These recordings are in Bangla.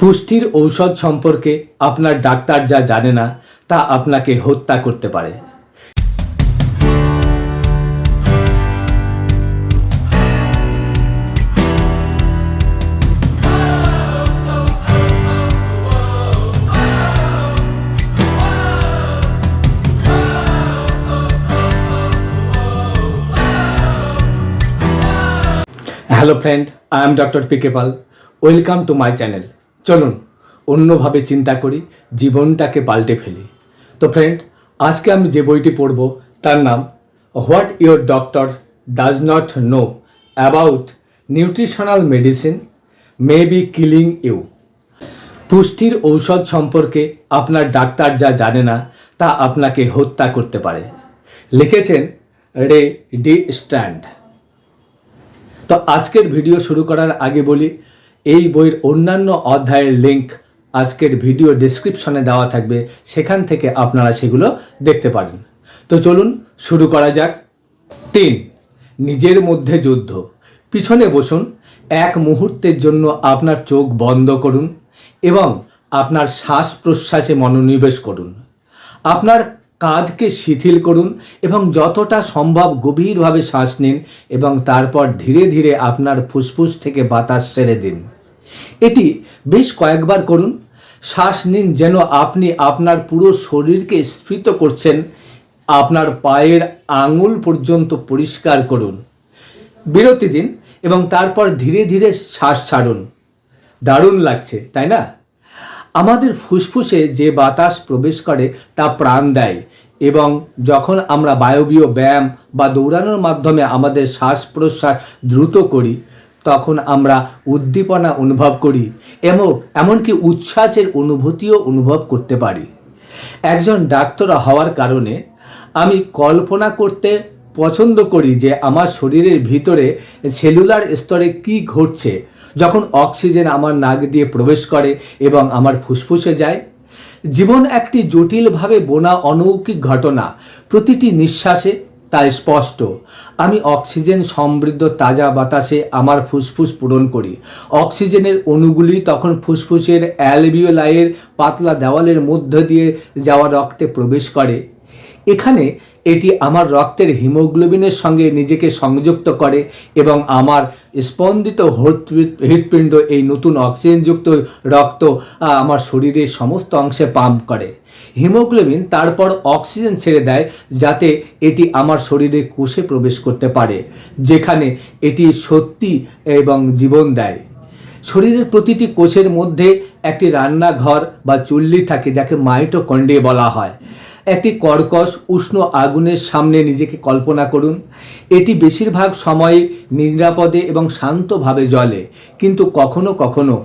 পুষ্টির ঔষধ সম্পর্কে আপনার ডাক্তার যা জানে না তা আপনাকে হত্যা করতে পারে। Hello friend, I am doctor P K Pal. Welcome to my channel. চলুন অন্যভাবে চিন্তা করি, জীবনটাকে পাল্টে ফেলি। তো ফ্রেন্ড, আজকে আমি যে বইটি পড়ব তার নাম what your doctor does not know about nutritional medicine may be killing you. পুষ্টির ঔষধ সম্পর্কে আপনার ডাক্তার যা জানে না তা আপনাকে হত্যা করতে পারে। লিখেছেন রে ডি স্ট্যান্ড। তো আজকের ভিডিও শুরু করার আগে বলি, এই বইয়ের অন্যান্য অধ্যায়ের লিঙ্ক আজকের ভিডিও ডেসক্রিপশনে দেওয়া থাকবে, সেখান থেকে আপনারা সেগুলো দেখতে পারেন। তো চলুন শুরু করা যাক। 3. নিজের মধ্যে যুদ্ধ। পিছনে বসুন, এক মুহূর্তের জন্য আপনার চোখ বন্ধ করুন এবং আপনার শ্বাস প্রশ্বাসে মনোনিবেশ করুন। আপনার কাঁধকে শিথিল করুন এবং যতটা সম্ভব গভীরভাবে শ্বাস নিন এবং তারপর ধীরে ধীরে আপনার ফুসফুস থেকে বাতাস ছেড়ে দিন। এটি বেশ কয়েকবার করুন। শ্বাস নিন যেন আপনি আপনার পুরো শরীরকে স্ফীত করছেন। আপনার পায়ের আঙুল পর্যন্ত পরিষ্কার করুন। বিরতি দিন এবং তারপর ধীরে ধীরে শ্বাস ছাড়ুন। দারুণ লাগছে, তাই না? আমাদের ফুসফুসে যে বাতাস প্রবেশ করে তা প্রাণ দেয় এবং যখন আমরা বায়বীয় ব্যায়াম বা দৌড়ানোর মাধ্যমে আমাদের শ্বাস প্রশ্বাস দ্রুত করি তখন আমরা উদ্দীপনা অনুভব করি এবং এমনকি উচ্ছ্বাসের অনুভূতিও অনুভব করতে পারি। একজন ডাক্তার হওয়ার কারণে আমি কল্পনা করতে পছন্দ করি যে আমার শরীরের ভিতরে সেলুলার স্তরে কি ঘটছে যখন অক্সিজেন আমার নাক দিয়ে প্রবেশ করে এবং আমার ফুসফুসে যায়। জীবন একটি জটিলভাবে বোনা অলৌকিক ঘটনা। প্রতিটি নিঃশ্বাসে তা স্পষ্ট। আমি অক্সিজেন সমৃদ্ধ তাজা বাতাসে আমার ফুসফুস পূরণ করি। অক্সিজেনের অণুগুলি তখন ফুসফুসের অ্যালভিওলাইয়ের পাতলা দেওয়ালের মধ্য দিয়ে যাওয়া রক্তে প্রবেশ করে। এখানে এটি আমার রক্তের হিমোগ্লোবিনের সঙ্গে নিজেকে সংযুক্ত করে এবং আমার স্পন্দিত হৃৎপিণ্ড এই নতুন অক্সিজেনযুক্ত রক্ত আমার শরীরের সমস্ত অংশে পাম্প করে। হিমোগ্লোবিন তারপর অক্সিজেন ছেড়ে দেয় যাতে এটি আমার শরীরের কোষে প্রবেশ করতে পারে, যেখানে এটি শক্তি এবং জীবন দেয়। শরীরের প্রতিটি কোষের মধ্যে একটি রান্নাঘর বা চুল্লি থাকে যাকে মাইটোকন্ড্রিয়া বলা হয়। একটি কর্কশ উষ্ণ আগুনের সামনে নিজেকে কল্পনা করুন। এটি বেশিরভাগ সময় নিরাপদে এবং শান্তভাবে জ্বলে, কিন্তু কখনো কখনো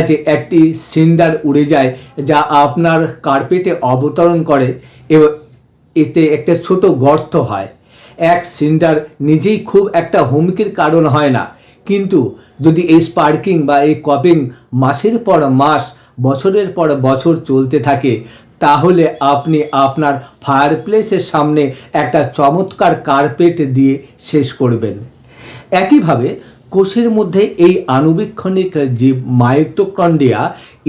যে একটি সিন্ডার উড়ে যায় যা আপনার কার্পেটে অবতরণ করে এবং এতে একটা ছোট গর্ত হয়। এক সিন্ডার নিজেই খুব একটা হুমকির কারণ হয় না, কিন্তু যদি এই স্পার্কিং বা এই কপিং মাসের পর মাস বছরের পর বছর চলতে থাকে তাহলে আপনি আপনার ফায়ারপ্লেসের সামনে একটা চমৎকার কার্পেট দিয়ে শেষ করবেন। একইভাবে কোষের মধ্যে এই আণুবীক্ষণিক জীব মাইটোকন্ড্রিয়া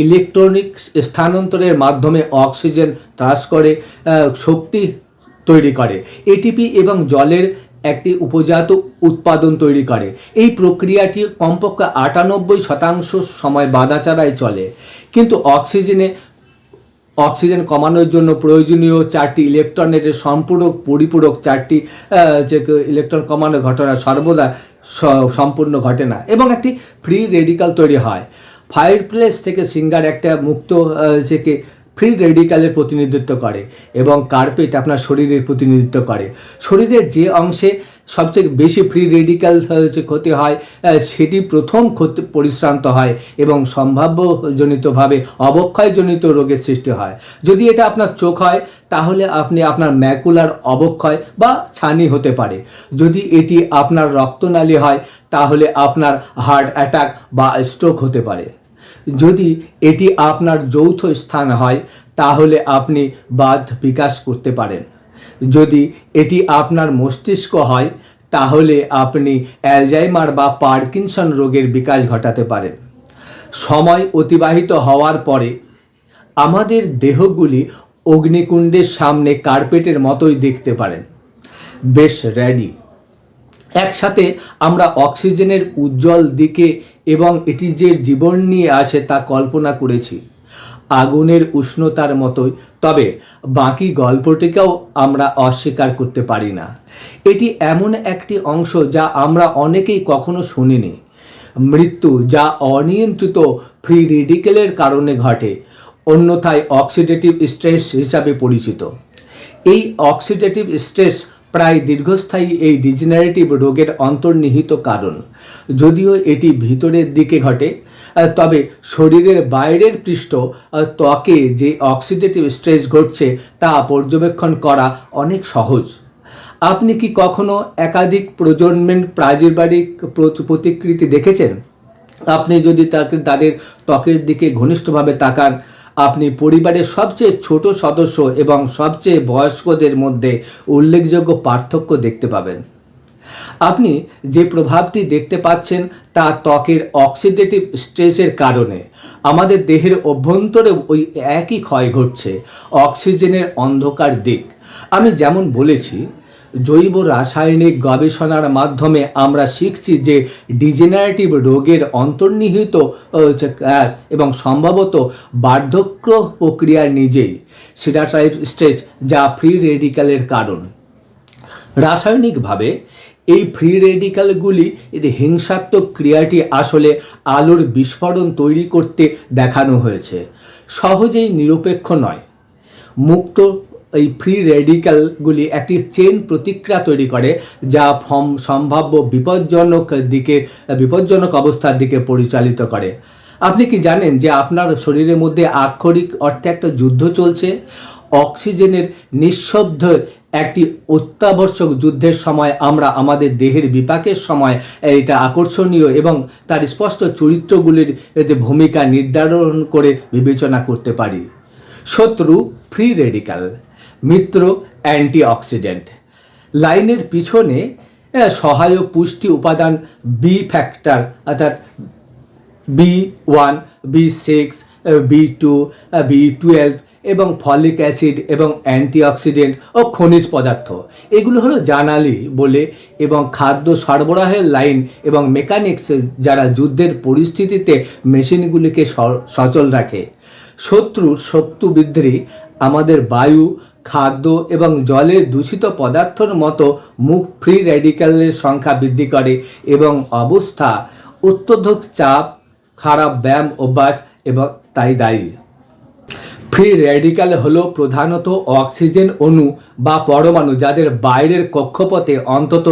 ইলেকট্রনিক স্থানান্তরের মাধ্যমে অক্সিজেন ত্রাস করে শক্তি তৈরি করে, এটিপি এবং জলের একটি উপজাত উৎপাদন তৈরি করে। এই প্রক্রিয়াটি কমপক্ষে 98% সময় বাধা ছাড়াই চলে, কিন্তু অক্সিজেন কমানোর জন্য প্রয়োজনীয় 4টি ইলেকট্রনের সম্পূরক পরিপূরক 4টি যে ইলেকট্রন কমানোর ঘটনা সর্বদা সম্পূর্ণ ঘটে না এবং একটি ফ্রি রেডিক্যাল তৈরি হয়। ফায়ারপ্লেস থেকে সিঙ্গার একটা মুক্ত থেকে ফ্রি রেডিক্যালের প্রতিনিধিত্ব করে এবং কার্পেট আপনার শরীরের প্রতিনিধিত্ব করে। শরীরের যে অংশে সবচেয়ে বেশি ফ্রি রেডিক্যাল ক্ষতি হয় সেটি প্রথম পরিশ্রান্ত হয় এবং সম্ভাব্যজনিতভাবে অবক্ষয়জনিত রোগের সৃষ্টি হয়। যদি এটা আপনার চোখ হয় তাহলে আপনি আপনার ম্যাকুলার অবক্ষয় বা ছানি হতে পারে। যদি এটি আপনার রক্তনালী হয় তাহলে আপনার হার্ট অ্যাটাক বা স্ট্রোক হতে পারে। যদি এটি আপনার যৌথ স্থান হয় তাহলে আপনি বাত বিকাশ করতে পারেন। যদি এটি আপনার মস্তিষ্ক হয় তাহলে আপনি অ্যালজাইমার বা পার্কিনসন রোগের বিকাশ ঘটাতে পারেন। সময় অতিবাহিত হওয়ার পরে আমাদের দেহগুলি অগ্নিকুণ্ডের সামনে কার্পেটের মতোই দেখতে পারেন, বেশ রেডি। একসাথে আমরা অক্সিজেনের উজ্জ্বল দিকে এবং এটি যে জীবন নিয়ে আসে তা কল্পনা করেছি আগুনের উষ্ণতার মতোই। তবে বাকি গল্পটিকেও আমরা অস্বীকার করতে পারি না। এটি এমন একটি অংশ যা আমরা অনেকেই কখনো শুনিনি। মৃত্যু যা অনিয়ন্ত্রিত ফ্রি রেডিকেলের কারণে ঘটে, অন্যথায় অক্সিডেটিভ স্ট্রেস হিসাবে পরিচিত। এই অক্সিডেটিভ স্ট্রেস প্রায় দীর্ঘস্থায়ী এই ডিজেনারেটিভ রোগের অন্তর্নিহিত কারণ। যদিও এটি ভিতরের দিকে ঘটে, তবে শরীরের বাইরের পৃষ্ঠ ত্বকে যে অক্সিডেটিভ স্ট্রেস ঘটছে তা পর্যবেক্ষণ করা অনেক সহজ। আপনি কি কখনো একাধিক প্রজন্মের পারিবারিক প্রতিকৃতি দেখেছেন? আপনি যদি তাদের ত্বকের দিকে ঘনিষ্ঠভাবে তাকান, আপনি পরিবারের সবচেয়ে ছোট সদস্য এবং সবচেয়ে বয়স্কদের মধ্যে উল্লেখযোগ্য পার্থক্য দেখতে পাবেন। আপনি যে প্রভাবটি দেখতে পাচ্ছেন তা ত্বকের অক্সিডেটিভ স্ট্রেসের কারণে। আমাদের দেহের অভ্যন্তরে ওই একই ক্ষয় ঘটছে, অক্সিজেনের অন্ধকার দিক। আমি যেমন বলেছি, জৈব রাসায়নিক গবেষণার মাধ্যমে আমরা শিখছি যে ডিজেনারেটিভ রোগের অন্তর্নিহিত এবং সম্ভবত বার্ধক্য প্রক্রিয়া নিজেই সিডাটাইপ স্ট্রেস, যা ফ্রি রেডিক্যালের কারণ। রাসায়নিকভাবে এই ফ্রি রেডিক্যালগুলি এর হিংসাত্মক ক্রিয়াটি আসলে আলোর বিস্ফোরণ তৈরি করতে দেখানো হয়েছে, সহজেই নিরপেক্ষ নয়। মুক্ত এই ফ্রি রেডিক্যালগুলি একটি চেন প্রতিক্রিয়া তৈরি করে যা সম্ভাব্য বিপজ্জনক অবস্থার দিকে পরিচালিত করে। আপনি কি জানেন যে আপনার শরীরের মধ্যে আক্ষরিক অর্থে একটা যুদ্ধ চলছে? অক্সিজেনের নিঃশব্দ একটি অত্যাবশ্যক যুদ্ধের সময় আমরা আমাদের দেহের বিপাকের সময় এটা আকর্ষণীয় এবং তার স্পষ্ট চরিত্রগুলির ভূমিকা নির্ধারণ করে বিবেচনা করতে পারি। শত্রু ফ্রি রেডিক্যাল, মিত্র অ্যান্টিঅক্সিডেন্ট। লাইনের পিছনে সহায়ক পুষ্টি উপাদান বি ফ্যাক্টর, অর্থাৎ B1, B6, B2, B12 এবং ফলিক অ্যাসিড এবং অ্যান্টিঅক্সিডেন্ট ও খনিজ পদার্থ, এগুলো হলো জানালি বলে এবং খাদ্য সরবরাহের লাইন এবং মেকানিক্স যারা যুদ্ধের পরিস্থিতিতে মেশিনগুলিকে সচল রাখে। শত্রুর শত্রু বৃদ্ধি আমাদের বায়ু, খাদ্য এবং জলের দূষিত পদার্থের মতো মুখ ফ্রি রেডিক্যালের সংখ্যা বৃদ্ধি করে এবং অবস্থা অত্যধিক চাপ, খারাপ ব্যায়াম অভ্যাস এবং তাই দায়ী। ফ্রি রেডিক্যাল হলো প্রধানত অক্সিজেন অণু বা পরমাণু যাদের বাইরের কক্ষপথে অন্তত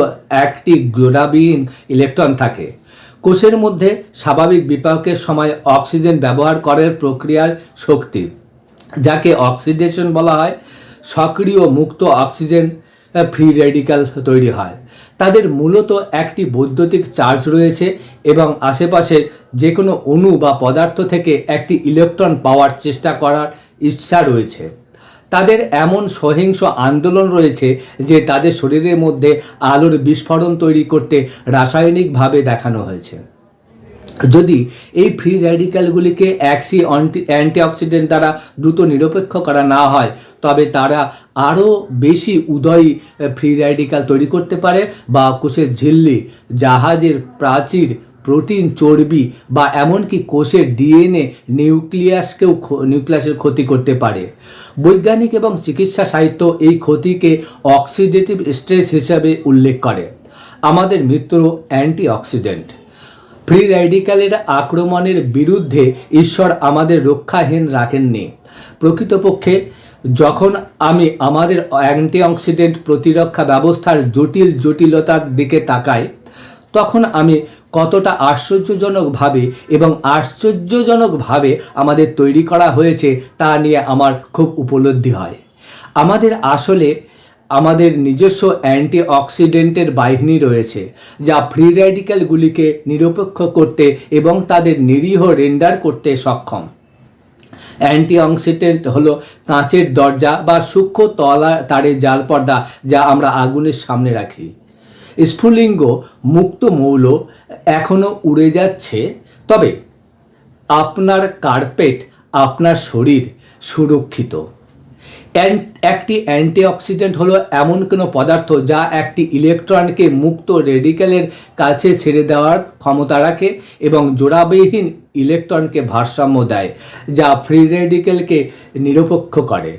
একটি জোড়াবিহীন ইলেকট্রন থাকে। কোষের মধ্যে স্বাভাবিক বিপাকের সময় অক্সিজেন ব্যবহার করার প্রক্রিয়ার শক্তি, যাকে অক্সিডেশন বলা হয়, সক্রিয় মুক্ত অক্সিজেন ফ্রি রেডিক্যাল তৈরি হয়। তাদের মূলত একটি বৈদ্যুতিক চার্জ রয়েছে এবং আশেপাশে যে কোনো অণু বা পদার্থ থেকে একটি ইলেকট্রন পাওয়ার চেষ্টা করার ইচ্ছা রয়েছে। তাদের এমন সহিংস আন্দোলন রয়েছে যে তাদের শরীরের মধ্যে আলোর বিস্ফোরণ তৈরি করতে রাসায়নিকভাবে দেখানো হয়েছে। যদি এই ফ্রি র্যাডিক্যালগুলিকে অ্যান্টিঅক্সিডেন্ট দ্বারা দ্রুত নিরপেক্ষ করা না হয়, তবে তারা আরও বেশি উদয়ী ফ্রি র্যাডিক্যাল তৈরি করতে পারে বা কোষের ঝিল্লি, জাহাজের প্রাচীর, প্রোটিন, চর্বি বা এমনকি কোষের ডিএনএ নিউক্লিয়াসের ক্ষতি করতে পারে। বৈজ্ঞানিক এবং চিকিৎসা সাহিত্য এই ক্ষতিকে অক্সিডেটিভ স্ট্রেস হিসাবে উল্লেখ করে। আমাদের মিত্র অ্যান্টিঅক্সিডেন্ট। ফ্রি র্যাডিক্যালের আক্রমণের বিরুদ্ধে ঈশ্বর আমাদের রক্ষাহীন রাখেননি। প্রকৃতপক্ষে যখন আমি আমাদের অ্যান্টিঅক্সিডেন্ট প্রতিরক্ষা ব্যবস্থার জটিলতার দিকে তাকাই, তখন আমি কতটা আশ্চর্যজনকভাবে আমাদের তৈরি করা হয়েছে তা নিয়ে আমার খুব উপলব্ধি হয়। আমাদের নিজস্ব অ্যান্টিঅক্সিডেন্টের বাহিনী রয়েছে যা ফ্রি র্যাডিক্যালগুলিকে নিরপেক্ষ করতে এবং তাদের নিরীহ রেন্ডার করতে সক্ষম। অ্যান্টিঅক্সিডেন্ট হলো কাঁচের দরজা বা সূক্ষ্ম তারের জাল পর্দা যা আমরা আগুনের সামনে রাখি। স্ফুলিঙ্গ মুক্ত মৌল এখনও উড়ে যাচ্ছে, তবে আপনার কার্পেট, আপনার শরীর সুরক্ষিত। একটি অ্যান্টিঅক্সিডেন্ট হলো এমন কোনো পদার্থ যা একটি ইলেকট্রনকে মুক্ত রেডিক্যালের কাছে ছেড়ে দেওয়ার ক্ষমতা রাখে এবং জোড়াবিহীন ইলেকট্রনকে ভারসাম্য দেয়, যা ফ্রি রেডিক্যালকে নিরপেক্ষ করে।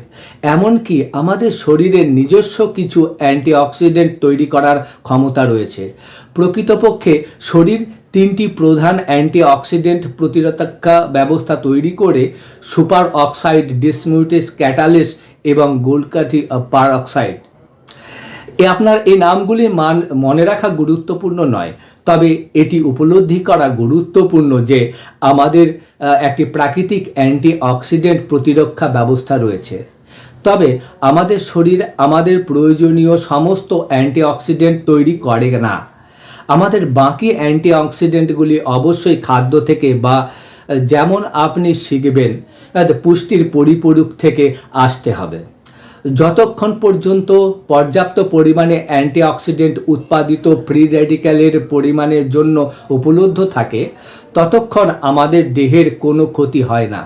এমনকি আমাদের শরীরের নিজস্ব কিছু অ্যান্টিঅক্সিডেন্ট তৈরি করার ক্ষমতা রয়েছে। প্রকৃতপক্ষে শরীর তিনটি প্রধান অ্যান্টিঅক্সিডেন্ট প্রতিরক্ষা ব্যবস্থা তৈরি করে: সুপার অক্সাইড ডিসমিউটেজ ক্যাটালিস এবং গোল্ডকাঠি পারঅক্সাইড। আপনার এই নামগুলি মনে রাখা গুরুত্বপূর্ণ নয়, তবে এটি উপলব্ধি করা গুরুত্বপূর্ণ যে আমাদের একটি প্রাকৃতিক অ্যান্টিঅক্সিডেন্ট প্রতিরক্ষা ব্যবস্থা রয়েছে। তবে আমাদের শরীর আমাদের প্রয়োজনীয় সমস্ত অ্যান্টিঅক্সিডেন্ট তৈরি করে না। আমাদের বাকি অ্যান্টিঅক্সিডেন্টগুলি অবশ্যই খাদ্য থেকে বা যেমন আপনি শিখবেন পুষ্টির পরিপূরক থেকে আসতে হবে। যতক্ষণ পর্যন্ত পর্যাপ্ত পরিমাণে অ্যান্টিঅক্সিডেন্ট উৎপাদিত ফ্রি র্যাডিক্যালের পরিমাণের জন্য উপলব্ধ থাকে, ততক্ষণ আমাদের দেহের কোনো ক্ষতি হয় না।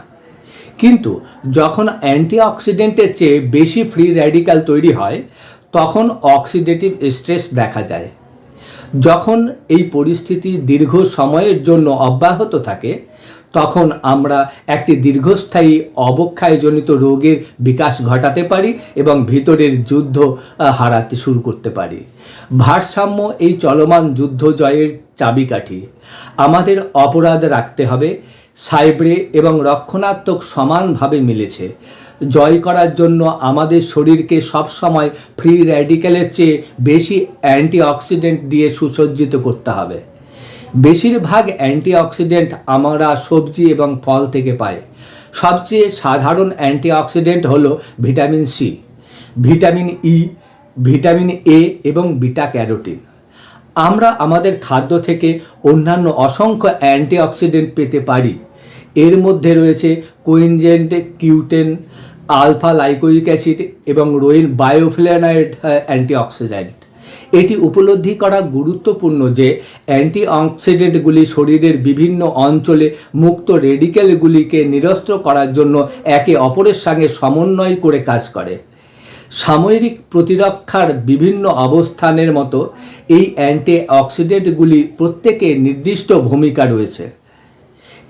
কিন্তু যখন অ্যান্টিঅক্সিডেন্টের চেয়ে বেশি ফ্রি র্যাডিক্যাল তৈরি হয়, তখন অক্সিডেটিভ স্ট্রেস দেখা যায়। যখন এই পরিস্থিতি দীর্ঘ সময়ের জন্য অব্যাহত থাকে, তখন আমরা একটি দীর্ঘস্থায়ী অবক্ষয়জনিত রোগের বিকাশ ঘটাতে পারি এবং ভিতরের যুদ্ধ হারাতে শুরু করতে পারি। ভারসাম্য এই চলমান যুদ্ধ জয়ের চাবিকাঠি। আমাদের অপরাধ রাখতে হবে সাইব্রে এবং রক্ষণাত্মক সমানভাবে মিলেছে। জয় করার জন্য আমাদের শরীরকে সবসময় ফ্রি র্যাডিক্যালের চেয়ে বেশি অ্যান্টিঅক্সিডেন্ট দিয়ে সুসজ্জিত করতে হবে। বেশিরভাগ অ্যান্টিঅক্সিডেন্ট আমরা সবজি এবং ফল থেকে পাই। সবচেয়ে সাধারণ অ্যান্টিঅক্সিডেন্ট হলো vitamin C, vitamin E, vitamin A এবং বিটা ক্যারোটিন। আমরা আমাদের খাদ্য থেকে অন্যান্য অসংখ্য অ্যান্টিঅক্সিডেন্ট পেতে পারি। এর মধ্যে রয়েছে কোয়েনজেন্ট, কিউটেন, আলফা লাইকোইক অ্যাসিড এবং রোইন বায়োফ্লেভোনয়েড অ্যান্টিঅক্সিডেন্ট। এটি উপলব্ধি করা গুরুত্বপূর্ণ যে অ্যান্টিঅক্সিডেন্টগুলি শরীরের বিভিন্ন অঞ্চলে মুক্ত রেডিক্যালগুলিকে নিরস্ত করার জন্য একে অপরের সঙ্গে সমন্বয় করে কাজ করে। সাময়িক প্রতিরক্ষার বিভিন্ন অবস্থানের মতো এই অ্যান্টিঅক্সিডেন্টগুলি প্রত্যেকে নির্দিষ্ট ভূমিকা রয়েছে।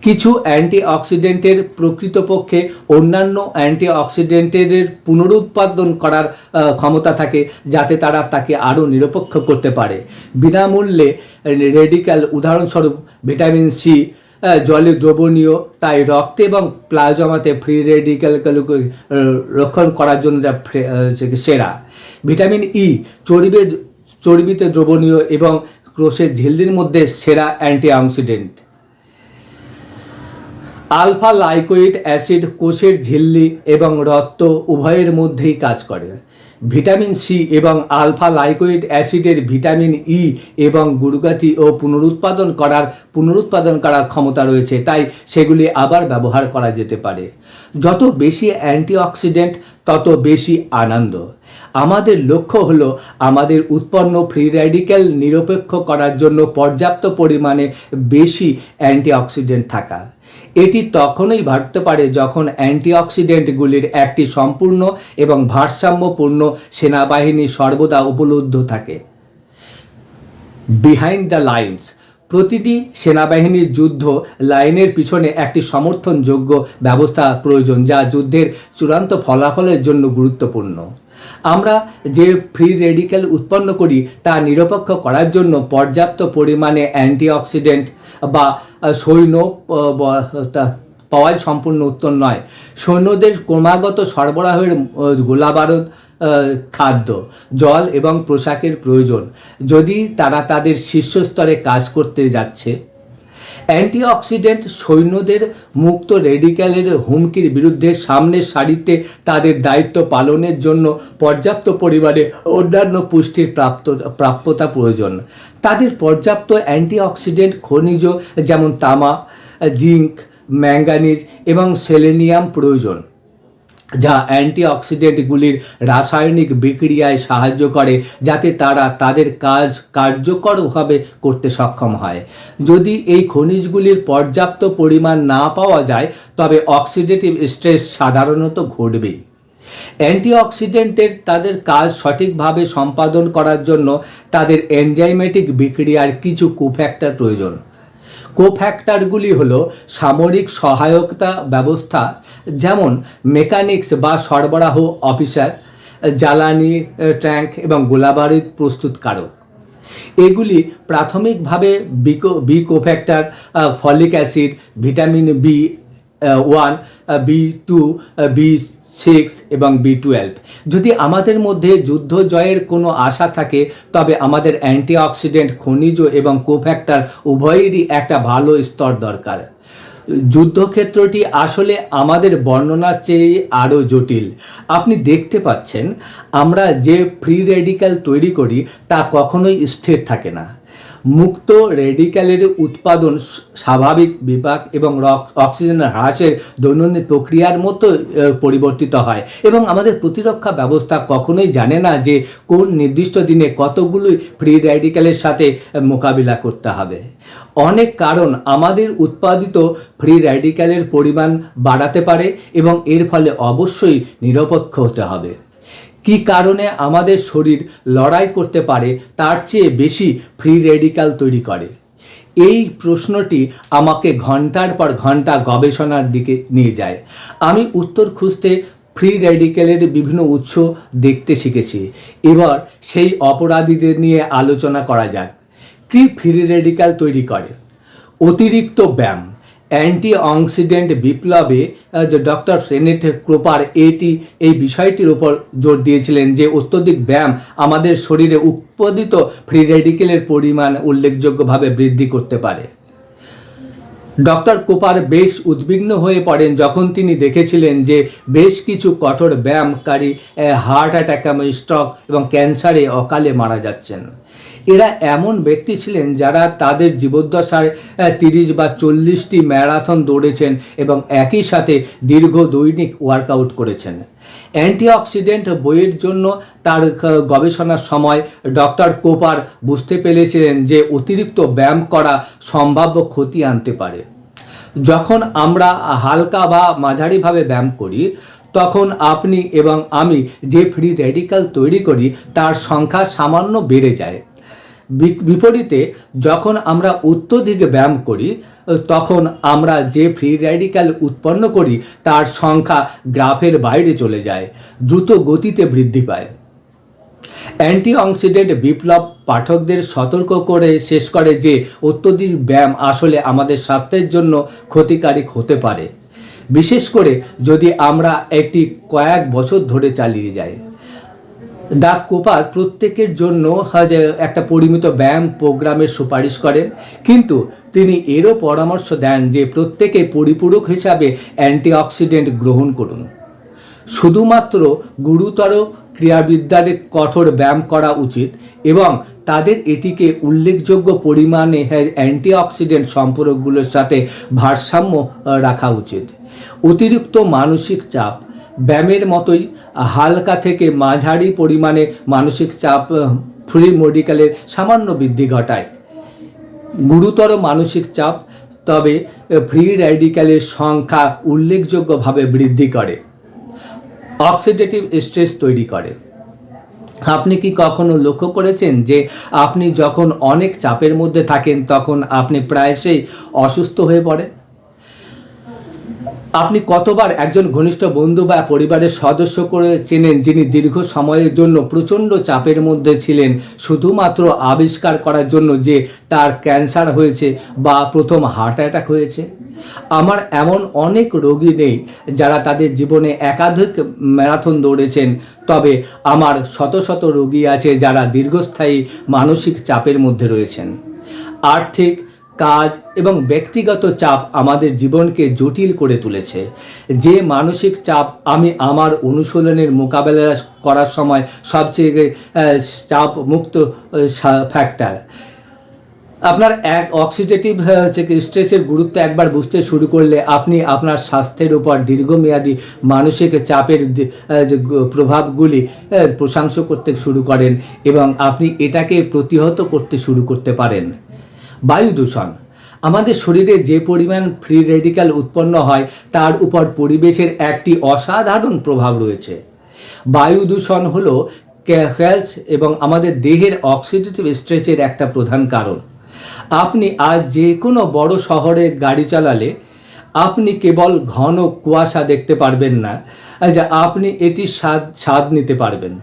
কিছু অ্যান্টিঅক্সিডেন্টের প্রকৃতপক্ষে অন্যান্য অ্যান্টিঅক্সিডেন্টের পুনরুৎপাদন করার ক্ষমতা থাকে, যাতে তারা তাকে আরও নিরপেক্ষ করতে পারে। বিনামূল্যে রেডিক্যাল, উদাহরণস্বরূপ ভিটামিন সি জলে দ্রবণীয়, তাই রক্তে এবং প্লাজমাতে ফ্রি রেডিক্যালগুলোকে রক্ষণ করার জন্য যা সেরা। ভিটামিন ই চর্বিতে দ্রবণীয় এবং কোষের ঝিল্লির মধ্যে সেরা অ্যান্টিঅক্সিডেন্ট। আলফা লাইকোইক অ্যাসিড কোষের ঝিল্লি এবং রক্ত উভয়ের মধ্যেই কাজ করে। ভিটামিন সি এবং আলফা লাইকোইক অ্যাসিডের ভিটামিন ই এবং গুরুগাথি ও পুনরুৎপাদন করার ক্ষমতা রয়েছে, তাই সেগুলি আবার ব্যবহার করা যেতে পারে। যত বেশি অ্যান্টিঅক্সিডেন্ট, তত বেশি আনন্দ। আমাদের লক্ষ্য হলো আমাদের উৎপন্ন ফ্রি র্যাডিক্যাল নিরপেক্ষ করার জন্য পর্যাপ্ত পরিমাণে বেশি অ্যান্টিঅক্সিডেন্ট থাকা। এটি তখনই ঘটতে পারে যখন অ্যান্টিঅক্সিডেন্টগুলির একটি সম্পূর্ণ এবং ভারসাম্যপূর্ণ সেনাবাহিনী সর্বদা উপলব্ধ থাকে। Behind the lines. প্রতিটি সেনাবাহিনীর যুদ্ধ লাইনের পিছনে একটি সমর্থনযোগ্য ব্যবস্থা প্রয়োজন, যা যুদ্ধের চূড়ান্ত ফলাফলের জন্য গুরুত্বপূর্ণ। আমরা যে ফ্রি রেডিক্যাল উৎপন্ন করি তা নিরপেক্ষ করার জন্য পর্যাপ্ত পরিমাণে অ্যান্টিঅক্সিডেন্ট বা সৈন্য পাওয়াই সম্পূর্ণ উত্তর নয়। সৈন্যদের ক্রমাগত সরবরাহের গোলাবারুদ, খাদ্য, জল এবং পোশাকের প্রয়োজন যদি তারা তাদের শীর্ষস্তরে কাজ করতে যাচ্ছে। অ্যান্টিঅক্সিডেন্ট সৈন্যদের মুক্ত রেডিক্যালের হুমকির বিরুদ্ধে সামনের সারিতে তাদের দায়িত্ব পালনের জন্য পর্যাপ্ত পরিমাণে অন্যান্য পুষ্টির প্রাপ্যতা প্রয়োজন। তাদের পর্যাপ্ত অ্যান্টিঅক্সিডেন্ট খনিজ যেমন তামা, জিঙ্ক, ম্যাঙ্গানিজ এবং সেলেনিয়াম প্রয়োজন। যা অ্যান্টিঅক্সিডেন্টগুলির রাসায়নিক বিক্রিয়ায় সাহায্য করে যাতে তারা তাদের কাজ কার্যকরভাবে করতে সক্ষম হয়। যদি এই খনিজগুলির পর্যাপ্ত পরিমাণ না পাওয়া যায় তবে অক্সিডেটিভ স্ট্রেস সাধারণত ঘটবেই। অ্যান্টিঅক্সিডেন্টের তাদের কাজ সঠিকভাবে সম্পাদন করার জন্য তাদের এনজাইমেটিক বিক্রিয়ার কিছু কোফ্যাক্টর প্রয়োজন। কোফ্যাক্টরগুলি হল সামরিক সহায়তা ব্যবস্থা, যেমন মেকানিক্স বা সরবরাহ অফিসার, জ্বালানি ট্যাঙ্ক এবং গোলাবারুদ প্রস্তুতকারক। এগুলি প্রাথমিকভাবে B cofactor, folic acid, vitamin B1, B2, B6 এবং B12। যদি আমাদের মধ্যে যুদ্ধ জয়ের কোনো আশা থাকে তবে আমাদের অ্যান্টিঅক্সিডেন্ট, খনিজ এবং কোফ্যাক্টর উভয়েরই একটা ভালো স্তর দরকার। যুদ্ধক্ষেত্রটি আসলে আমাদের বর্ণনার চেয়ে আরও জটিল। আপনি দেখতে পাচ্ছেন আমরা যে ফ্রি রেডিক্যাল তৈরি করি তা কখনোই স্থির থাকে না। মুক্ত রেডিক্যালের উৎপাদন স্বাভাবিক বিপাক এবং অক্সিজেনের হ্রাসের দৈনন্দিন প্রক্রিয়ার মতো পরিবর্তিত হয় এবং আমাদের প্রতিরক্ষা ব্যবস্থা কখনোই জানে না যে কোন নির্দিষ্ট দিনে কতগুলো ফ্রি রেডিক্যালের সাথে মোকাবিলা করতে হবে। অনেক কারণ আমাদের উৎপাদিত ফ্রি রেডিক্যালের পরিমাণ বাড়াতে পারে এবং এর ফলে অবশ্যই নিরপেক্ষ হতে হবে। কী কারণে আমাদের শরীর লড়াই করতে পারে তার চেয়ে বেশি ফ্রি রেডিক্যাল তৈরি করে? এই প্রশ্নটি আমাকে ঘন্টার পর ঘন্টা গবেষণার দিকে নিয়ে যায়। আমি উত্তর খুঁজতে ফ্রি রেডিক্যালের বিভিন্ন উৎস দেখতে শিখেছি। এবার সেই অপরাধীদের নিয়ে আলোচনা করা যাক। কি ফ্রি রেডিক্যাল তৈরি করে? অতিরিক্ত ব্যায়াম। অ্যান্টিঅক্সিডেন্ট বিপ্লবে ডক্টর রেনেট ক্রোপার এই বিষয়টির উপর জোর দিয়েছিলেন যে অত্যধিক ব্যায়াম আমাদের শরীরে উৎপাদিত ফ্রি রেডিক্যালের পরিমাণ উল্লেখযোগ্যভাবে বৃদ্ধি করতে পারে। ডক্টর কোপার বেশ উদ্বিগ্ন হয়ে পড়েন যখন তিনি দেখেছিলেন যে বেশ কিছু কঠোর ব্যায়ামকারী হার্ট অ্যাটাক, স্ট্রোক এবং ক্যান্সারে অকালে মারা যাচ্ছেন। এরা এমন ব্যক্তি ছিলেন যারা তাদের জীবদ্দশায় 30 বা 40টি ম্যারাথন দৌড়েছেন এবং একই সাথে দীর্ঘ দৈনিক ওয়ার্কআউট করেছেন। অ্যান্টিঅক্সিডেন্ট বইয়ের জন্য তার গবেষণার সময় ডক্টর কোপার বুঝতে পেরেছিলেন যে অতিরিক্ত ব্যায়াম করা সম্ভাব্য ক্ষতি আনতে পারে। যখন আমরা হালকা বা মাঝারিভাবে ব্যায়াম করি তখন আপনি এবং আমি যে ফ্রি রেডিক্যাল তৈরি করি তার সংখ্যা সামান্য বেড়ে যায়। বিপরীতে যখন আমরা অত্যধিক ব্যায়াম করি তখন আমরা যে ফ্রি রেডিক্যাল উৎপন্ন করি তার সংখ্যা গ্রাফের বাইরে চলে যায়, দ্রুত গতিতে বৃদ্ধি পায়। অ্যান্টিঅক্সিডেন্ট বিপ্লব পাঠকদের সতর্ক করে শেষ করে যে অত্যধিক ব্যায়াম আসলে আমাদের স্বাস্থ্যের জন্য ক্ষতিকারক হতে পারে, বিশেষ করে যদি আমরা একটি কয়েক বছর ধরে চালিয়ে যাই। দ্য কোপার প্রত্যেকের জন্য একটা পরিমিত ব্যায়াম প্রোগ্রামের সুপারিশ করেন, কিন্তু তিনি এরও পরামর্শ দেন যে প্রত্যেকে পরিপূরক হিসাবে অ্যান্টিঅক্সিডেন্ট গ্রহণ করুন। শুধুমাত্র গুরুতর ক্রীড়াবিদদের কঠোর ব্যায়াম করা উচিত এবং তাদের এটিকে উল্লেখযোগ্য পরিমাণে অ্যান্টিঅক্সিডেন্ট সম্পর্কগুলোর সাথে ভারসাম্য রাখা উচিত। অতিরিক্ত মানসিক চাপ ব্যায়ামের মতোই হালকা থেকে মাঝারি পরিমাণে মানসিক চাপ ফ্রি রেডিক্যালের সামান্য বৃদ্ধি ঘটায়। গুরুতর মানসিক চাপ তবে ফ্রি রেডিক্যালের সংখ্যা উল্লেখযোগ্যভাবে বৃদ্ধি করে, অক্সিডেটিভ স্ট্রেস তৈরি করে। আপনি কি কখনো লক্ষ্য করেছেন যে আপনি যখন অনেক চাপের মধ্যে থাকেন তখন আপনি প্রায়শই অসুস্থ হয়ে পড়েন? আপনি কতবার একজন ঘনিষ্ঠ বন্ধু বা পরিবারের সদস্য করে চেনেন যিনি দীর্ঘ সময়ের জন্য প্রচণ্ড চাপের মধ্যে ছিলেন শুধুমাত্র আবিষ্কার করার জন্য যে তার ক্যান্সার হয়েছে বা প্রথম হার্ট অ্যাটাক হয়েছে? আমার এমন অনেক রোগী নেই যারা তাদের জীবনে একাধিক ম্যারাথন দৌড়েছেন, তবে আমার শত শত রোগী আছে যারা দীর্ঘস্থায়ী মানসিক চাপের মধ্যে রয়েছেন। আর্থিক, কাজ এবং ব্যক্তিগত চাপ আমাদের জীবনকে জটিল করে তুলেছে। যে মানসিক চাপ আমি আমার অনুশীলনের মোকাবেলা করার সময় সবচেয়ে চাপ মুক্ত ফ্যাক্টর। আপনার এক অক্সিডেটিভ স্ট্রেসের গুরুত্ব একবার বুঝতে শুরু করলে আপনি আপনার স্বাস্থ্যের উপর দীর্ঘমেয়াদী মানসিক চাপের প্রভাবগুলি প্রশংসা করতে শুরু করেন এবং আপনি এটাকে প্রতিহত করতে শুরু করতে পারেন। বায়ু দূষণ আমাদের শরীরে যে পরিমাণ ফ্রি রেডিক্যাল উৎপন্ন হয় তার উপর পরিবেশের একটি অসাধারণ প্রভাব রয়েছে। বায়ু দূষণ হলো হেলথ এবং আমাদের দেহের অক্সিডেটিভ স্ট্রেসের একটা প্রধান কারণ। আপনি আজ যে কোনো বড় শহরে গাড়ি চালালে আপনি কেবল ঘন কুয়াশা দেখতে পারবেন না, যে আপনি এটি স্বাদ নিতে পারবেন।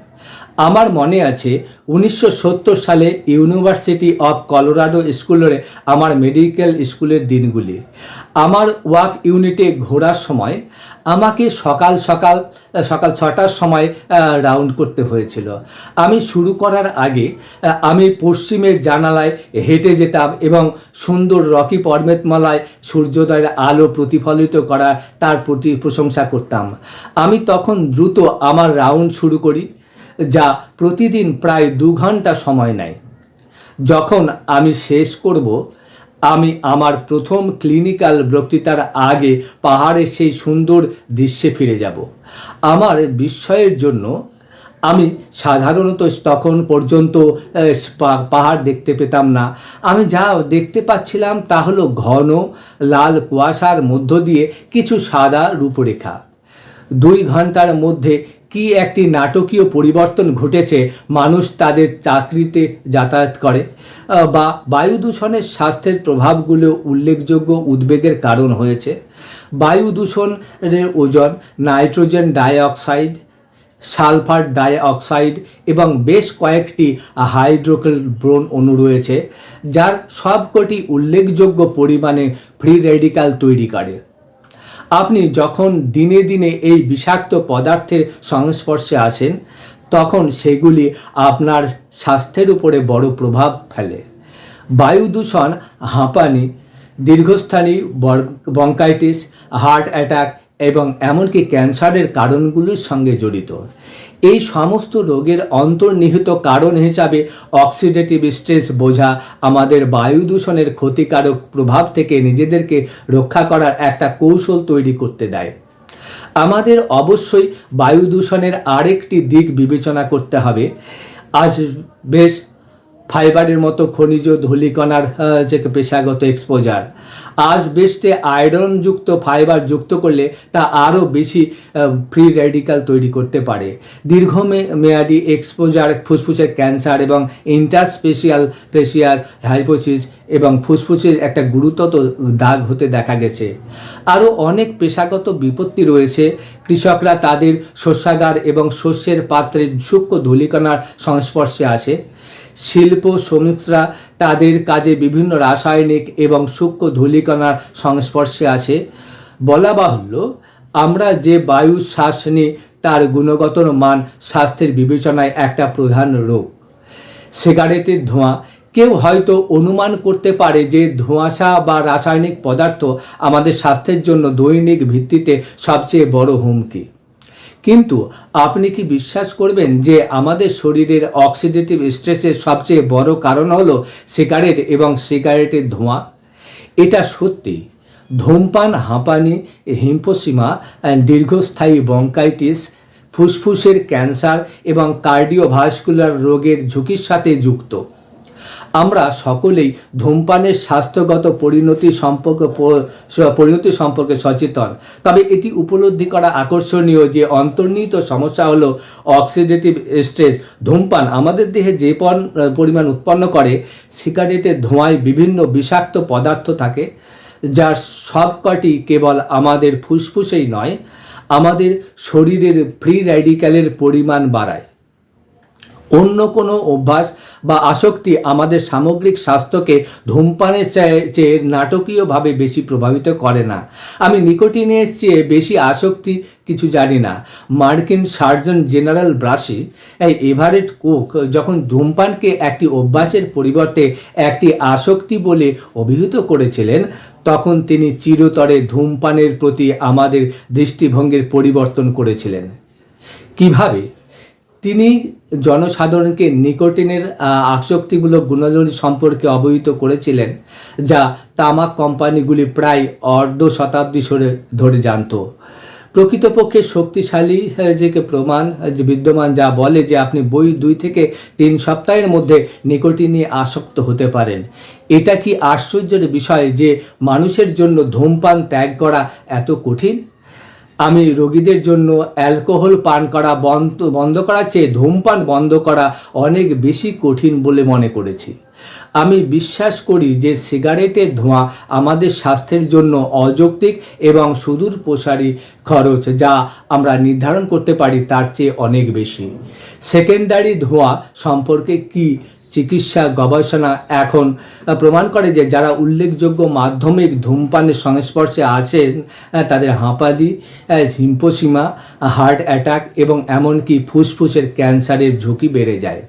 আমার মনে আছে 1970 সালে ইউনিভার্সিটি অফ কলোরাডো স্কুলে আমার মেডিকেল স্কুলের দিনগুলি। আমার ওয়াক ইউনিটে ঘোরার সময় আমাকে সকাল 6টার সময় রাউন্ড করতে হয়েছিল। আমি শুরু করার আগে আমি পশ্চিমের জানালায় হেঁটে যেতাম এবং সুন্দর রকি পর্বতমালায় সূর্যোদয়ের আলো প্রতিফলিত করা তার প্রতি প্রশংসা করতাম। আমি তখন দ্রুত আমার রাউন্ড শুরু করি, যা প্রতিদিন প্রায় 2 ঘন্টা সময় নেয়। যখন আমি শেষ করব, আমি আমার প্রথম ক্লিনিক্যাল বক্তৃতার আগে পাহাড়ের সেই সুন্দর দৃশ্যে ফিরে যাব। আমার বিস্ময়ের জন্য আমি সাধারণত তখন পর্যন্ত পাহাড় দেখতে পেতাম না। আমি যা দেখতে পাচ্ছিলাম তা হলো ঘন লাল কুয়াশার মধ্য দিয়ে কিছু সাদা রূপরেখা। 2 ঘন্টার মধ্যে কি একটি নাটকীয় পরিবর্তন ঘটেছে। মানুষ তাদের চাকরিতে যাতায়াত করে বা বায়ু দূষণের স্বাস্থ্যের প্রভাবগুলো উল্লেখযোগ্য উদ্বেগের কারণ হয়েছে। বায়ু দূষণের ওজন, নাইট্রোজেন ডাইঅক্সাইড, সালফার ডাইঅক্সাইড এবং বেশ কয়েকটি হাইড্রোকার্বন অণু রয়েছে, যার সবকটি উল্লেখযোগ্য পরিমাণে ফ্রি রেডিক্যাল তৈরি করে। আপনি যখন দিনে দিনে এই বিষাক্ত পদার্থের সংস্পর্শে আসেন, তখন সেগুলি আপনার স্বাস্থ্যের উপরে বড় প্রভাব ফেলে। বায়ু দূষণ হাঁপানি, দীর্ঘস্থায়ী ব্রঙ্কাইটিস, হার্ট অ্যাটাক এবং এমনকি ক্যান্সারের কারণগুলির সঙ্গে জড়িত। এই সমস্ত রোগের অন্তর্নিহিত কারণ হিসাবে অক্সিডেটিভ স্ট্রেস বোঝা আমাদের বায়ু দূষণের ক্ষতিকারক প্রভাব থেকে নিজেদেরকে রক্ষা করার একটা কৌশল তৈরি করতে দেয়। আমাদের অবশ্যই বায়ু দূষণের আরেকটি দিক বিবেচনা করতে হবে। আজ বেশ ফাইবারের মতো খনিজ ধূলিকণার যে পেশাগত এক্সপোজার, আসবেস্টে আয়রনযুক্ত ফাইবার যুক্ত করলে তা আরও বেশি ফ্রি রেডিক্যাল তৈরি করতে পারে। দীর্ঘমেয়াদী এক্সপোজার ফুসফুসের ক্যান্সার এবং ইন্টারস্পেশিয়াল হাইপোসিস এবং ফুসফুসের একটা গুরুতর দাগ হতে দেখা গেছে। আরও অনেক পেশাগত বিপত্তি রয়েছে। কৃষকরা তাদের শস্যাগার এবং শস্যের পাত্রের সূক্ষ্ম ধূলিকণার সংস্পর্শে আসে। শিল্প শ্রমিকরা তাদের কাজে বিভিন্ন রাসায়নিক এবং সূক্ষ্ম ধূলিকণার সংস্পর্শে আসে। বলা বাহুল্য, আমরা যে বায়ু শ্বাস নিই তার গুণগত মান স্বাস্থ্যের বিবেচনায় একটা প্রধান রোগ। সিগারেটের ধোঁয়া, কেউ হয়তো অনুমান করতে পারে যে ধোঁয়াশা বা রাসায়নিক পদার্থ আমাদের স্বাস্থ্যের জন্য দৈনিক ভিত্তিতে সবচেয়ে বড় হুমকি। কিন্তু আপনি কি বিশ্বাস করবেন যে আমাদের শরীরের অক্সিডেটিভ স্ট্রেসের সবচেয়ে বড় কারণ হলো সিগারেট এবং সিগারেটের ধোঁয়া? এটা সত্যি। ধূমপান হাঁপানি, হিমোসিমা, দীর্ঘস্থায়ী ব্রঙ্কাইটিস, ফুসফুসের ক্যান্সার এবং কার্ডিওভাস্কুলার রোগের ঝুঁকির সাথে যুক্ত। আমরা সকলেই ধূমপানের স্বাস্থ্যগত পরিণতি সম্পর্কে সচেতন, তবে এটি উপলব্ধি করা আকর্ষণীয় যে অন্তর্নিহিত সমস্যা হলো অক্সিডেটিভ স্ট্রেস। ধূমপান আমাদের দেহে যে পরিমাণ উৎপন্ন করে, সিগারেটের ধোঁয়ায় বিভিন্ন বিষাক্ত পদার্থ থাকে, যার সবকটি কেবল আমাদের ফুসফুসেই নয়, আমাদের শরীরের ফ্রি র্যাডিক্যালের পরিমাণ বাড়ায়। অন্য কোনো অভ্যাস বা আসক্তি আমাদের সামগ্রিক স্বাস্থ্যকে ধূমপানের চেয়ে নাটকীয়ভাবে বেশি প্রভাবিত করে না। আমি নিকোটিনের চেয়ে বেশি আসক্তি কিছু জানি না। মার্কিন surgeon general Brassey Everett Coke যখন ধূমপানকে একটি অভ্যাসের পরিবর্তে একটি আসক্তি বলে অভিহিত করেছিলেন, তখন তিনি চিরতরে ধূমপানের প্রতি আমাদের দৃষ্টিভঙ্গির পরিবর্তন করেছিলেন। কিভাবে? তিনি জনসাধারণকে নিকোটিনের আসক্তিমূলক গুণাবলী সম্পর্কে অবহিত করেছিলেন, যা তামাক কোম্পানিগুলি প্রায় অর্ধ শতাব্দী ধরে জানত। প্রকৃতপক্ষে শক্তিশালী যে প্রমাণ যে বিদ্যমান, যা বলে যে আপনি 2 থেকে 3 সপ্তাহের মধ্যে নিকোটিনে আসক্ত হতে পারেন। এটা কি আশ্চর্যের বিষয় যে মানুষের জন্য ধূমপান ত্যাগ করা এত কঠিন? আমি রোগীদের জন্য অ্যালকোহল পান করা বন্ধ করার চেয়ে ধূমপান বন্ধ করা অনেক বেশি কঠিন বলে মনে করেছি। আমি বিশ্বাস করি যে সিগারেটের ধোঁয়া আমাদের স্বাস্থ্যের জন্য অযৌক্তিক এবং সুদূর প্রসারী খরচ, যা আমরা নির্ধারণ করতে পারি তার চেয়ে অনেক বেশি। সেকেন্ডারি ধোঁয়া সম্পর্কে কি চিকিৎসা গবেষণা এখন প্রমাণ করে যে যারা উল্লেখযোগ্য মাধ্যমিক ধূমপানের সংস্পর্শে আসেন তাদের হাঁপানি, হিমোসিমা, হার্ট অ্যাটাক এবং এমনকি ফুসফুসের ক্যান্সারের ঝুঁকি বেড়ে যায়।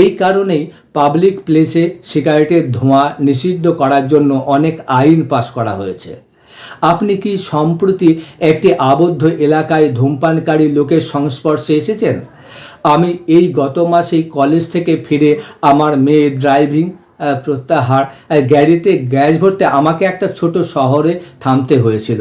এই কারণেই পাবলিক প্লেসে সিগারেটের ধোঁয়া নিষিদ্ধ করার জন্য অনেক আইন পাস করা হয়েছে। আপনি কি সম্প্রতি একটি আবদ্ধ এলাকায় ধূমপানকারী লোকের সংস্পর্শে এসেছেন? আমি এই গত মাসেই কলেজ থেকে ফিরে আমার মেয়ের ড্রাইভিং প্রত্যাহার গাড়িতে গ্যাস ভরতে আমাকে একটা ছোট শহরে থামতে হয়েছিল।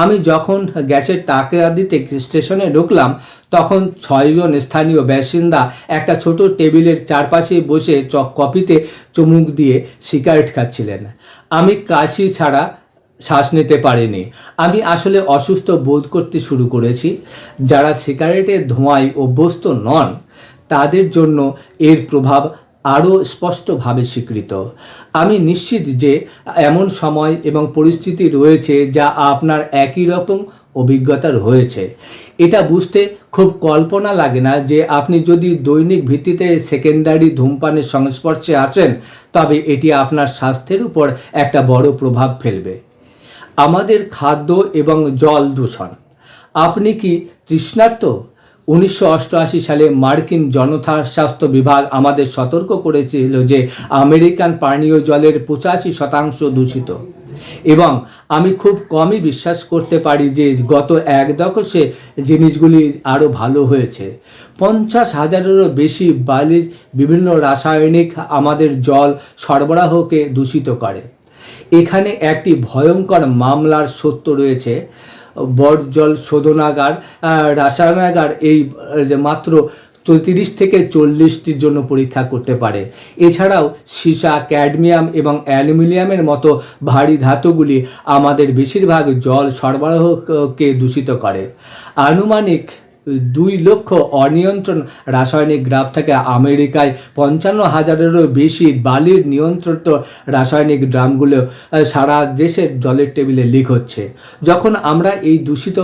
আমি যখন গ্যাসের টাকা দিতে স্টেশনে ঢুকলাম, তখন 6 জন স্থানীয় বাসিন্দা একটা ছোট টেবিলের চারপাশে বসে কফিতে চুমুক দিয়ে সিগারেট খাচ্ছিলেন। আমি কাশি ছাড়া শ্বাস নিতে পারিনি। আমি আসলে অসুস্থ বোধ করতে শুরু করেছি। যারা সিগারেটের ধোঁয়ায় অভ্যস্ত নন, তাদের জন্য এর প্রভাব আরও স্পষ্টভাবে স্বীকৃত। আমি নিশ্চিত যে এমন সময় এবং পরিস্থিতি রয়েছে যা আপনার একই রকম অভিজ্ঞতা হয়েছে। এটা বুঝতে খুব কল্পনা লাগে না যে আপনি যদি দৈনিক ভিত্তিতে সেকেন্ডারি ধূমপানের সংস্পর্শে আসেন, তবে এটি আপনার স্বাস্থ্যের উপর একটা বড় প্রভাব ফেলবে। আমাদের খাদ্য এবং জল দূষণ। আপনি কি তৃষ্ণার্ত? 1988 সালে মার্কিন জনস্বাস্থ্য বিভাগ আমাদের সতর্ক করেছিল যে আমেরিকান পানীয় জলের 85% দূষিত, এবং আমি খুব কমই বিশ্বাস করতে পারি যে গত 1 দশকে জিনিসগুলি আরও ভালো হয়েছে। 50,000-এরও বেশি বালির বিভিন্ন রাসায়নিক আমাদের জল সরবরাহকে দূষিত করে। এখানে একটি ভয়ঙ্কর মামলার সত্য রয়েছে। বর্জ্য শোধনাগার, রাসায়নাগার এই মাত্র 30 থেকে 40টির জন্য পরীক্ষা করতে পারে। এছাড়াও সীসা, ক্যাডমিয়াম এবং অ্যালুমিনিয়ামের মতো ভারী ধাতুগুলি আমাদের বেশিরভাগ জল সরবরাহকে দূষিত করে। আনুমানিক 2 লক্ষ অনিয়ন্ত্রণ রাসায়নিক ড্রাম থেকে আমেরিকায় 55,000-এরও বেশি বালির নিয়ন্ত্রিত রাসায়নিক ড্রামগুলো সারা দেশের জলের টেবিলে লিক হচ্ছে। যখন আমরা এই দূষিত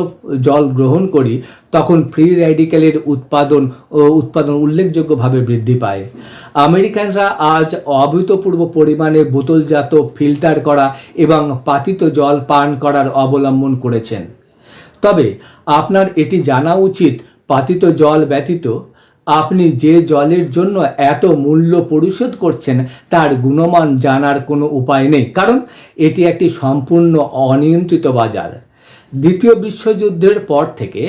জল গ্রহণ করি, তখন ফ্রি র্যাডিক্যালের উৎপাদন উল্লেখযোগ্যভাবে বৃদ্ধি পায়। আমেরিকানরা আজ অভূতপূর্ব পরিমাণে বোতলজাত, ফিল্টার করা এবং পাতিত জল পান করার অবলম্বন করেছেন। তবে আপনার এটি জানা উচিত, পাতিত জল ব্যতীত আপনি যে জলের জন্য এত মূল্য পরিশোধ করছেন তার গুণমান জানার কোনো উপায় নেই, কারণ এটি একটি সম্পূর্ণ অনিয়ন্ত্রিত বাজার। দ্বিতীয় বিশ্বযুদ্ধের পর থেকে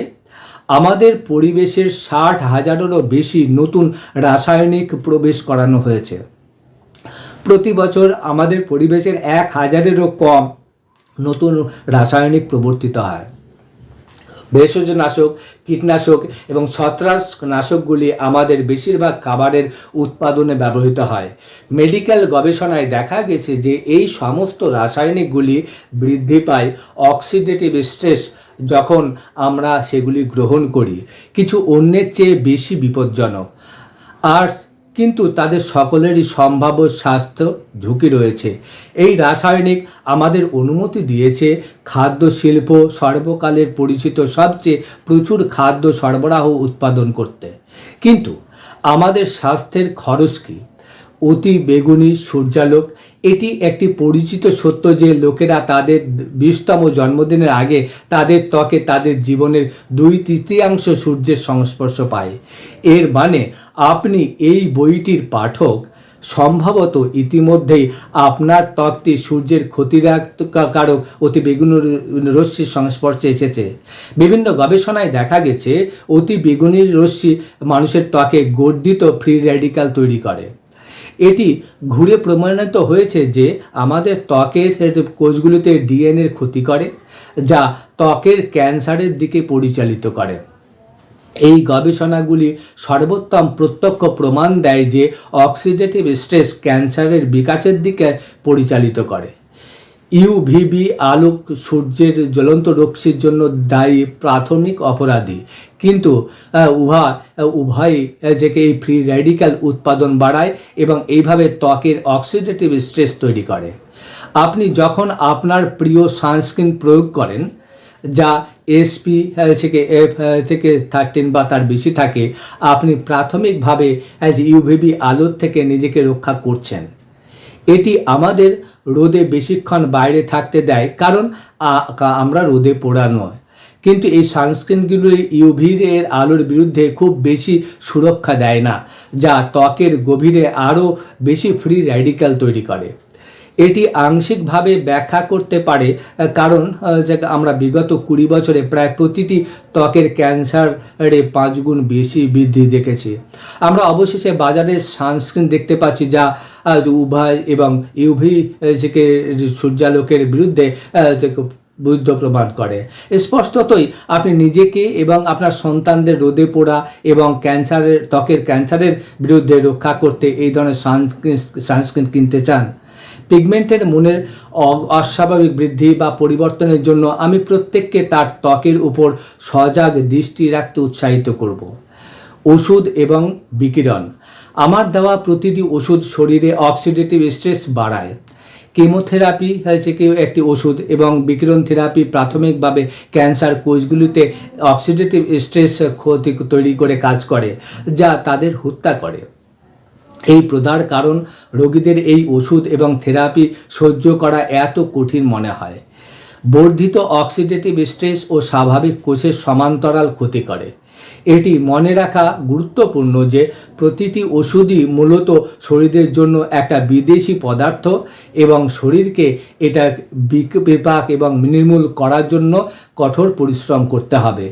আমাদের পরিবেশের 60,000-এরও বেশি নতুন রাসায়নিক প্রবেশ করানো হয়েছে। প্রতি বছর আমাদের পরিবেশের 1,000-এরও কম নতুন রাসায়নিক প্রবর্তিত হয়। ভেষজনাশক, কীটনাশক এবং ছত্রাকনাশকগুলি আমাদের বেশিরভাগ খাবারের উৎপাদনে ব্যবহৃত হয়। মেডিকেল গবেষণায় দেখা গেছে যে এই সমস্ত রাসায়নিকগুলি বৃদ্ধি পায় অক্সিডেটিভ স্ট্রেস যখন আমরা সেগুলি গ্রহণ করি, কিছু অন্যের চেয়ে বেশি বিপজ্জনক। আর কিন্তু তাদের সকলেরই সম্ভাব্য স্বাস্থ্য ঝুঁকি রয়েছে। এই রাসায়নিক আমাদের অনুমতি দিয়েছে খাদ্য শিল্প সর্বকালের পরিচিত সবচেয়ে প্রচুর খাদ্য সরবরাহ উৎপাদন করতে। কিন্তু আমাদের স্বাস্থ্যের খরচ কি? অতি বেগুনি সূর্যালোক। এটি একটি পরিচিত সত্য যে লোকেরা তাদের 20তম জন্মদিনের আগে তাদের ত্বকে তাদের জীবনের 2/3 সূর্যের সংস্পর্শ পায়। এর মানে আপনি এই বইটির পাঠক সম্ভবত ইতিমধ্যেই আপনার ত্বকটি সূর্যের ক্ষতিকারক অতি বেগুনি রশ্মির সংস্পর্শে এসেছে। বিভিন্ন গবেষণায় দেখা গেছে অতি বেগুনি রশ্মি মানুষের ত্বকে গর্ধিত ফ্রি র্যাডিক্যাল তৈরি করে। এটি ঘুরে প্রমাণিত হয়েছে যে আমাদের ত্বকের কোষগুলিতে ডিএনএর ক্ষতি করে, যা ত্বকের ক্যান্সারের দিকে পরিচালিত করে। এই গবেষণাগুলি সর্বোত্তম প্রত্যক্ষ প্রমাণ দেয় যে অক্সিডেটিভ স্ট্রেস ক্যান্সারের বিকাশের দিকে পরিচালিত করে। ইউভিবি আলোক সূর্যের জ্বলন্ত রশ্মির জন্য দায়ী প্রাথমিক অপরাধী, কিন্তু উভয়ই যেকে এই ফ্রি র্যাডিক্যাল উৎপাদন বাড়ায় এবং এইভাবে ত্বকের অক্সিডেটিভ স্ট্রেস তৈরি করে। আপনি যখন আপনার প্রিয় সানস্ক্রিন প্রয়োগ করেন, যা এসপি থেকে F13 বা তার বেশি থাকে, আপনি প্রাথমিকভাবে ইউভিবি আলোর থেকে নিজেকে রক্ষা করছেন। এটি আমাদের রোদে বেশিক্ষণ বাইরে থাকতে দেয়, কারণ আমরা রোদে পোড়া নয়, কিন্তু এই সানস্ক্রিনগুলি ইউভি এর আলোর বিরুদ্ধে খুব বেশি সুরক্ষা দেয় না, যা ত্বকের গভীরে আরও বেশি ফ্রি র্যাডিক্যাল তৈরি করে। এটি আংশিকভাবে ব্যাখ্যা করতে পারে কারণ আমরা বিগত 20 বছরে প্রায় প্রতিটি ত্বকের ক্যান্সারে 5 গুণ বেশি বৃদ্ধি দেখেছি। আমরা অবশেষে বাজারে সানস্ক্রিন দেখতে পাচ্ছি যা উভয় এবং ইউভি থেকে সূর্যালোকের বিরুদ্ধে বৈধ প্রমাণ করে। স্পষ্টতই আপনি নিজেকে এবং আপনার সন্তানদের রোদে পোড়া এবং ত্বকের ক্যান্সারের বিরুদ্ধে রক্ষা করতে এই ধরনের সানস্ক্রিন কিনতে চান। পিগমেন্টের মনের অস্বাভাবিক বৃদ্ধি বা পরিবর্তনের জন্য আমি প্রত্যেককে তার ত্বকের উপর সজাগ দৃষ্টি রাখতে উৎসাহিত করব। ওষুধ এবং বিকিরণ। আমার দেওয়া প্রতিটি ওষুধ শরীরে অক্সিডেটিভ স্ট্রেস বাড়ায়। কেমোথেরাপি একটি ওষুধ এবং বিকিরণ থেরাপি প্রাথমিকভাবে ক্যান্সার কোষগুলিতে অক্সিডেটিভ স্ট্রেস ক্ষতি তৈরি করে কাজ করে, যা তাদের হত্যা করে। এই প্রধান কারণ রোগীদের এই ওষুধ এবং থেরাপি সহ্য করা এত কঠিন মনে হয়। বর্ধিত অক্সিডেটিভ স্ট্রেস ও স্বাভাবিক কোষের সমান্তরাল ক্ষতি করে। এটি মনে রাখা গুরুত্বপূর্ণ যে প্রতিটি ওষুধই মূলত শরীরের জন্য একটা বিদেশি পদার্থ এবং শরীরকে এটা বিপাক এবং নির্মূল করার জন্য কঠোর পরিশ্রম করতে হবে।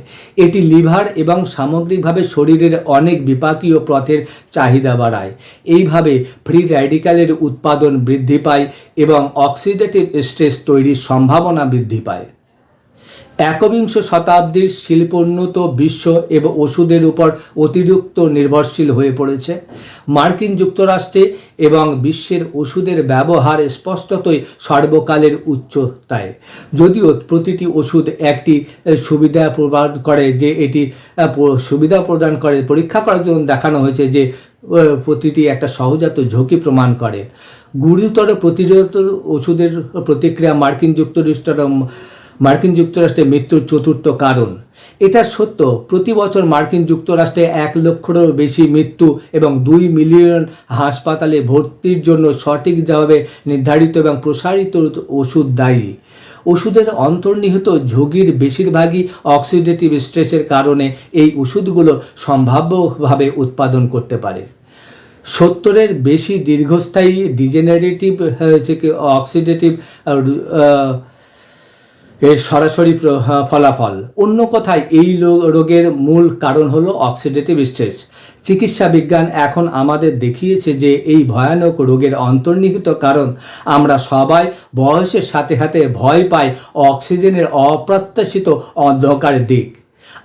এটি লিভার এবং সামগ্রিকভাবে শরীরের অনেক বিপাকীয় পথের চাহিদা বাড়ায়। এইভাবে ফ্রি র্যাডিক্যালের উৎপাদন বৃদ্ধি পায় এবং অক্সিডেটিভ স্ট্রেস তৈরির সম্ভাবনা বৃদ্ধি পায়। একবিংশ শতাব্দীর শিল্পোন্নত বিশ্ব এবং ওষুধের উপর অতিরিক্ত নির্ভরশীল হয়ে পড়েছে। মার্কিন যুক্তরাষ্ট্রে এবং বিশ্বের ওষুধের ব্যবহার স্পষ্টতই সর্বকালের উচ্চতায়। যদিও প্রতিটি ওষুধ একটি সুবিধা প্রদান করে, যে এটি সুবিধা প্রদান করে পরীক্ষা করার জন্য দেখানো হয়েছে যে প্রতিটি একটা সহজাত ঝুঁকি প্রমাণ করে। গুরুতর প্রতিরোধ ওষুধের প্রতিক্রিয়া মার্কিন যুক্তরাষ্ট্রে মৃত্যুর চতুর্থ কারণ। এটা সত্য, প্রতি বছর মার্কিন যুক্তরাষ্ট্রে 1 লক্ষেরও বেশি মৃত্যু এবং 2 মিলিয়ন হাসপাতালে ভর্তির জন্য সঠিকভাবে নির্ধারিত এবং প্রসারিত ওষুধ দায়ী। ওষুধের অন্তর্নিহিত ঝুঁকির বেশিরভাগই অক্সিডেটিভ স্ট্রেসের কারণে এই ওষুধগুলো সম্ভাব্যভাবে উৎপাদন করতে পারে। 70-এর বেশি দীর্ঘস্থায়ী ডিজেনারেটিভ অক্সিডেটিভ এর সরাসরি ফলাফল। অন্য কথায় এই রোগের মূল কারণ হলো অক্সিডেটিভ স্ট্রেস। চিকিৎসা বিজ্ঞান এখন আমাদের দেখিয়েছে যে এই ভয়ানক রোগের অন্তর্নিহিত কারণ আমরা সবাই বয়সের সাথে সাথে ভয় পাই অক্সিজেনের অপ্রত্যাশিত অন্ধকার দিক।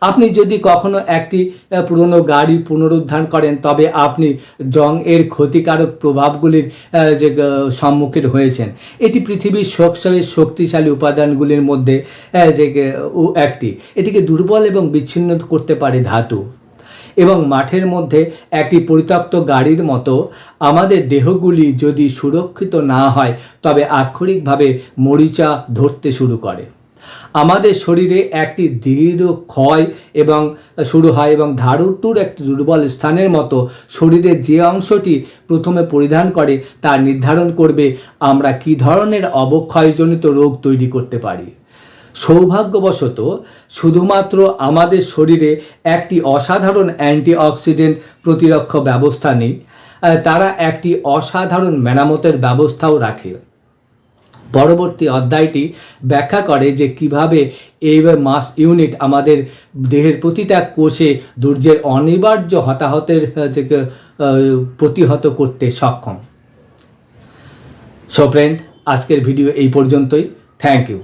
আপনি যদি কখনো একটি পুরনো গাড়ি পুনরুদ্ধার করেন, তবে আপনি এর ক্ষতিকারক প্রভাবগুলির যে সম্মুখীন হয়েছেন। এটি পৃথিবীর সবচেয়ে শক্তিশালী উপাদানগুলির মধ্যে একটি। এটিকে দুর্বল এবং বিচ্ছিন্ন করতে পারে ধাতু। এবং মাঠের মধ্যে একটি পরিত্যক্ত গাড়ির মতো আমাদের দেহগুলি যদি সুরক্ষিত না হয়, তবে আক্ষরিকভাবে মরিচা ধরতে শুরু করে। আমাদের শরীরে একটি দৃঢ় ক্ষয় এবং শুরু হয় এবং ধাতুর একটি দুর্বল স্থানের মতো শরীরের যে অংশটি প্রথমে পরিধান করে তা নির্ধারণ করবে আমরা কী ধরনের অবক্ষয়জনিত রোগ তৈরি করতে পারি। সৌভাগ্যবশত শুধুমাত্র আমাদের শরীরে একটি অসাধারণ অ্যান্টিঅক্সিডেন্ট প্রতিরক্ষা ব্যবস্থা নেই, তারা একটি অসাধারণ মেরামতের ব্যবস্থাও রাখে। পরবর্তী অধ্যায়টি ব্যাখ্যা করে যে কিভাবে এই মাস ইউনিট আমাদের দেহের প্রতিটা কোষে দুর্যের অনিবার্য হতাহতের থেকে প্রতিহত করতে সক্ষম। সো ফ্রেন্ড, আজকের ভিডিও এই পর্যন্তই। Thank you.